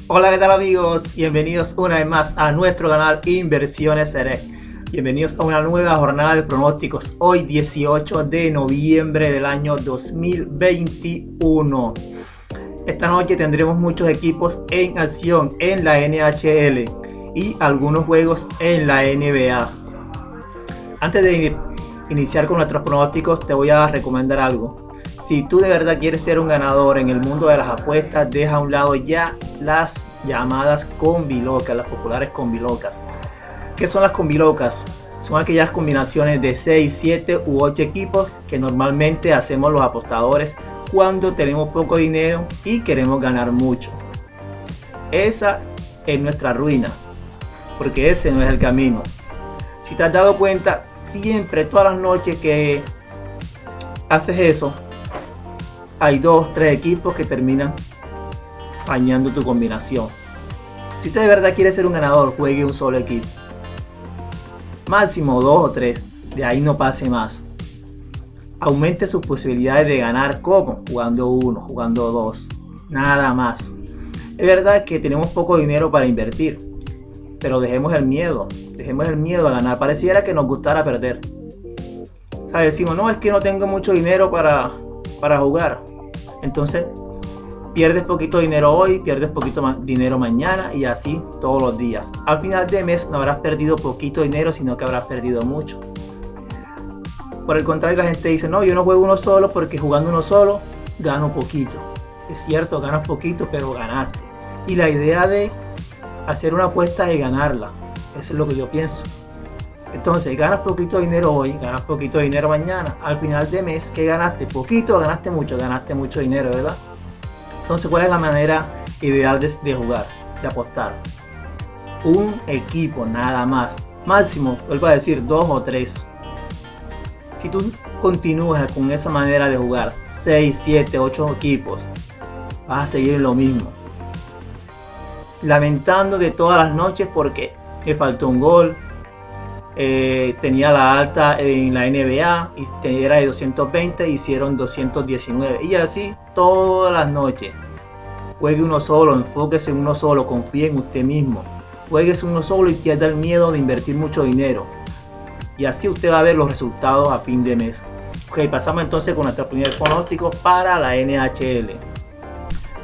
Hola, ¿qué tal amigos? Bienvenidos una vez más a nuestro canal Inversiones Select. Bienvenidos a una nueva jornada de pronósticos. Hoy 18 de noviembre del año 2021. Esta noche tendremos muchos equipos en acción en la NHL y algunos juegos en la NBA. Antes de iniciar con nuestros pronósticos, te voy a recomendar algo. Si tú de verdad quieres ser un ganador en el mundo de las apuestas, deja a un lado ya las llamadas combilocas, las populares combilocas. ¿Qué son las combilocas? Son aquellas combinaciones de 6, 7 u 8 equipos que normalmente hacemos los apostadores cuando tenemos poco dinero y queremos ganar mucho. Esa es nuestra ruina, porque ese no es el camino. Si te has dado cuenta, siempre, todas las noches que haces eso, hay 2, 3 equipos que terminan dañando tu combinación. Si usted de verdad quiere ser un ganador, juegue un solo equipo. Máximo 2 o 3, de ahí no pase más. Aumente sus posibilidades de ganar, como jugando 1, jugando 2, nada más. Es verdad que tenemos poco dinero para invertir, pero dejemos el miedo a ganar. Pareciera que nos gustara perder. Decimos, no, es que no tengo mucho dinero para jugar. Entonces pierdes poquito dinero hoy, pierdes poquito dinero mañana y así todos los días. Al final de mes no habrás perdido poquito dinero, sino que habrás perdido mucho. Por el contrario, la gente dice, no, yo no juego uno solo porque jugando uno solo gano poquito. Es cierto, ganas poquito, pero ganaste. Y la idea de hacer una apuesta es ganarla. Eso es lo que yo pienso. Entonces, ganas poquito dinero hoy, ganas poquito dinero mañana. Al final de mes, ¿qué ganaste? Poquito o ganaste mucho dinero, ¿verdad? Entonces, ¿cuál es la manera ideal de jugar, de apostar? Un equipo nada más. Máximo, vuelvo a decir, 2 o 3. Si tú continúas con esa manera de jugar, 6, 7, 8 equipos, vas a seguir lo mismo. Lamentando de todas las noches porque me faltó un gol. Tenía la alta en la NBA y era de 220, hicieron 219 y así todas las noches. Juegue uno solo, enfóquese en uno solo, confíe en usted mismo, jueguese uno solo y pierda el miedo de invertir mucho dinero y así usted va a ver los resultados a fin de mes. Ok, pasamos entonces con nuestro primer pronóstico para la NHL.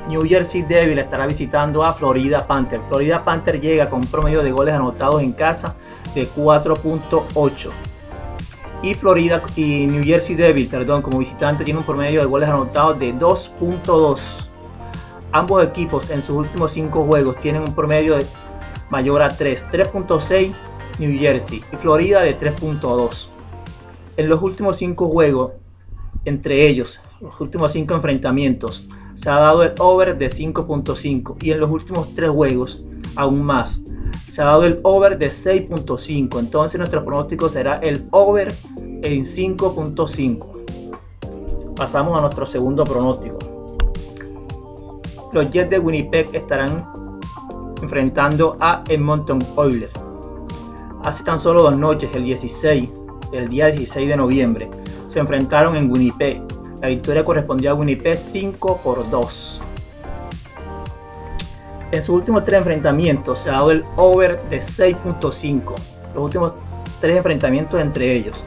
New Jersey Devil estará visitando a Florida Panthers. Florida Panthers llega con un promedio de goles anotados en casa de 4.8 y New Jersey Devil, como visitante, tiene un promedio de goles anotados de 2.2. Ambos equipos en sus últimos 5 juegos tienen un promedio de mayor a 3.6 New Jersey y Florida de 3.2. En los últimos 5 juegos entre ellos, los últimos 5 enfrentamientos, se ha dado el over de 5.5 y en los últimos 3 juegos aún más. Se ha dado el over de 6.5. Entonces nuestro pronóstico será el over en 5.5. Pasamos a nuestro segundo pronóstico. Los Jets de Winnipeg estarán enfrentando a Edmonton Oilers. Hace tan solo 2 noches, el día 16 de noviembre, se enfrentaron en Winnipeg. La victoria correspondió a Winnipeg 5-2. En sus últimos 3 enfrentamientos se ha dado el over de 6.5. Los últimos 3 enfrentamientos entre ellos.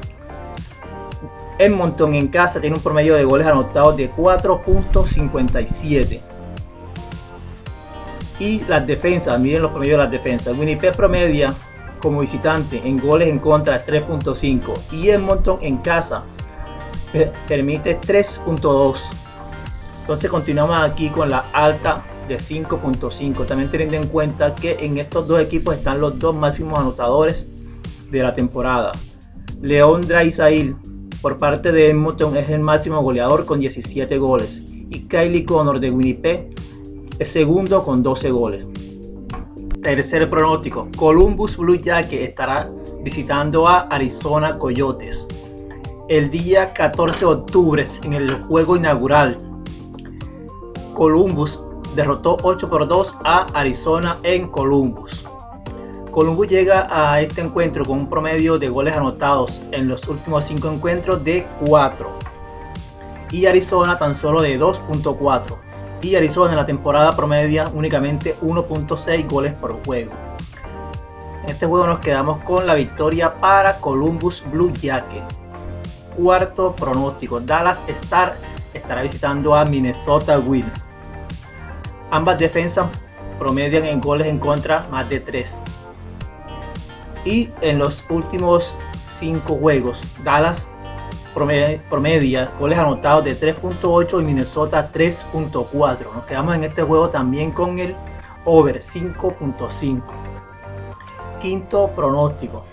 Edmonton en casa tiene un promedio de goles anotados de 4.57. Y las defensas, miren los promedios de las defensas. Winnipeg promedia como visitante en goles en contra de 3.5 y Edmonton en casa permite 3.2. Entonces continuamos aquí con la alta de 5.5. También teniendo en cuenta que en estos dos equipos están los 2 máximos anotadores de la temporada. Leon Draisaitl por parte de Edmonton es el máximo goleador con 17 goles y Kyle Connor de Winnipeg es segundo con 12 goles. Tercer pronóstico, Columbus Blue Jackets estará visitando a Arizona Coyotes el día 14 de octubre en el juego inaugural. Columbus derrotó 8-2 a Arizona en Columbus. Columbus llega a este encuentro con un promedio de goles anotados en los últimos 5 encuentros de 4 y Arizona tan solo de 2.4. y Arizona en la temporada promedia únicamente 1.6 goles por juego. En este juego nos quedamos con la victoria para Columbus Blue Jackets. Cuarto pronóstico, Dallas Stars estará visitando a Minnesota Wild. Ambas defensas promedian en goles en contra más de 3. Y en los últimos 5 juegos, Dallas promedia goles anotados de 3.8 y Minnesota 3.4. Nos quedamos en este juego también con el over 5.5. Quinto pronóstico,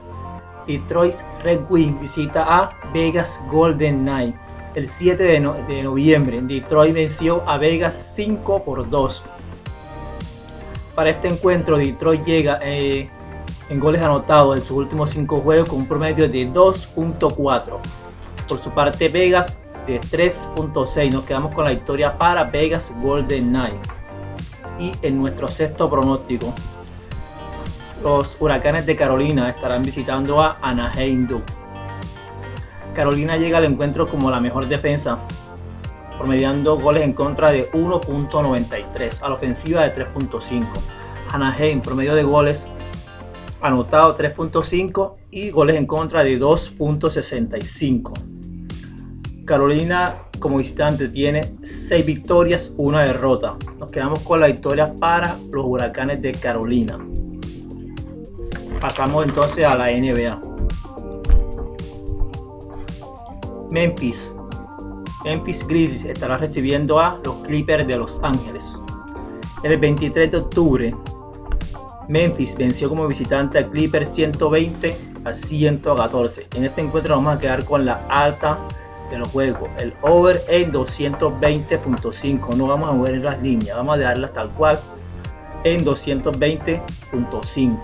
Detroit Red Wings visita a Vegas Golden Knights. El 7 de noviembre, Detroit venció a Vegas 5-2. Para este encuentro, Detroit llega en goles anotados en sus últimos 5 juegos con un promedio de 2.4. Por su parte, Vegas de 3.6. Nos quedamos con la victoria para Vegas Golden Knights. Y en nuestro sexto pronóstico, los Huracanes de Carolina estarán visitando a Anaheim Ducks. Carolina llega al encuentro como la mejor defensa, promediando goles en contra de 1.93 a la ofensiva de 3.5. Anaheim promedio de goles anotado 3.5 y goles en contra de 2.65. Carolina como visitante tiene 6 victorias, 1 derrota. Nos quedamos con la victoria para los Huracanes de Carolina. Pasamos entonces a la NBA. Memphis Grizzlies estará recibiendo a los Clippers de Los Ángeles. El 23 de octubre, Memphis venció como visitante a Clippers 120-114. En este encuentro vamos a quedar con la alta de los juegos, el over en 220.5. No vamos a mover las líneas, vamos a dejarlas tal cual en 220.5.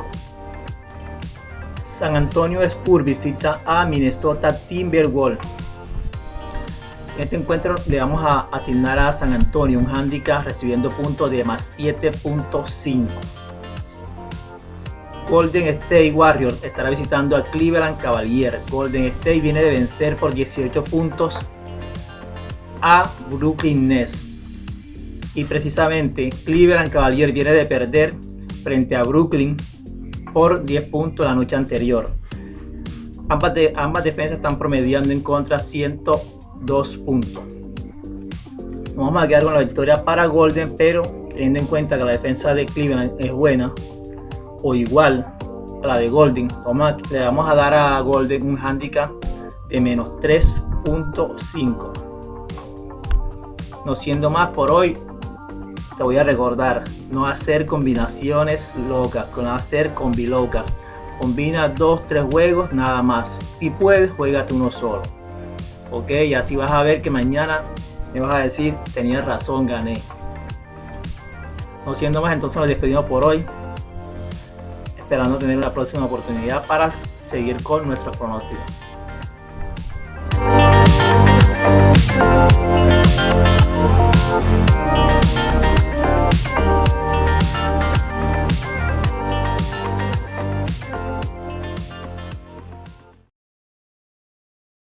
San Antonio Spurs visita a Minnesota Timberwolves. En este encuentro le vamos a asignar a San Antonio un handicap recibiendo puntos de más 7.5. Golden State Warriors estará visitando a Cleveland Cavaliers. Golden State viene de vencer por 18 puntos a Brooklyn Nets. Y precisamente Cleveland Cavaliers viene de perder frente a Brooklyn por 10 puntos la noche anterior. Ambas defensas están promediando en contra 102 puntos. Nos vamos a quedar con la victoria para Golden, pero teniendo en cuenta que la defensa de Cleveland es buena o igual a la de Golden, le vamos a dar a Golden un handicap de menos 3.5. No siendo más por hoy, te voy a recordar no hacer combinaciones locas, no hacer combi locas. Combina 2-3 juegos nada más. Si puedes, juégate uno solo. Ok, y así vas a ver que mañana me vas a decir, tenías razón, gané. No siendo más, entonces nos despedimos por hoy, esperando tener una próxima oportunidad para seguir con nuestros pronósticos.